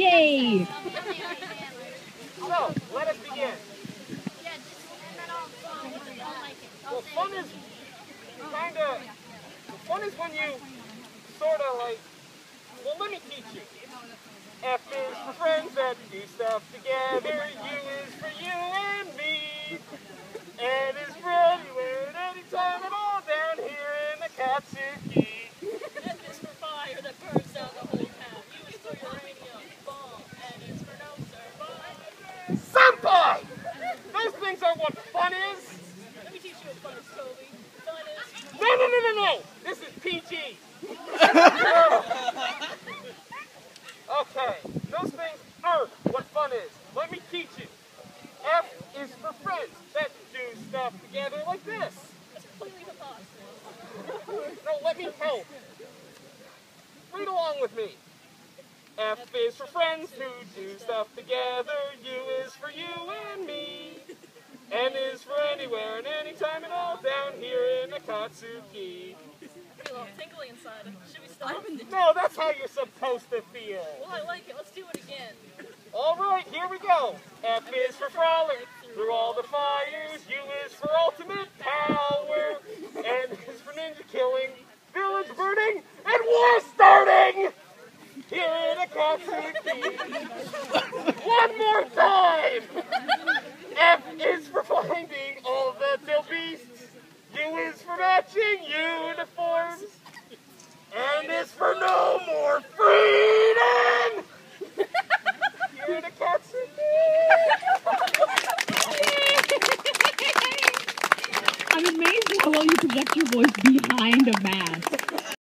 Yay! So, let us begin. Well, fun is when you sort of like, well, let me teach you. F is for friends that do stuff together. U is for you and me. N is for anywhere and anytime and all down here in the Katsuki. F is for fire that burns down the whole town. U is for uranium, bomb. N is for no survivors. Senpai! Those things are what fun is. Let me teach you what fun is, Toby. Fun is... No. This is PG. Okay, those things are what fun is. Let me teach you. F is for friends that do stuff together like this. That's completely preposterous. No, let me help. Read along with me. F is for friends who do stuff together. U is for you and me. N is for anywhere and anytime and all down here in Akatsuki. I feel all tingly inside. Should we stop? No, that's how you're supposed to feel. Well, I like it. Let's do it again. All right, here we go. F is for frolic through all the fires. U is for ultimate power. N is for ninja killing, village burning, and war starting. Here in Akatsuki. One more time. F is for finding all the tail beasts. U is for matching uniforms. N is for no more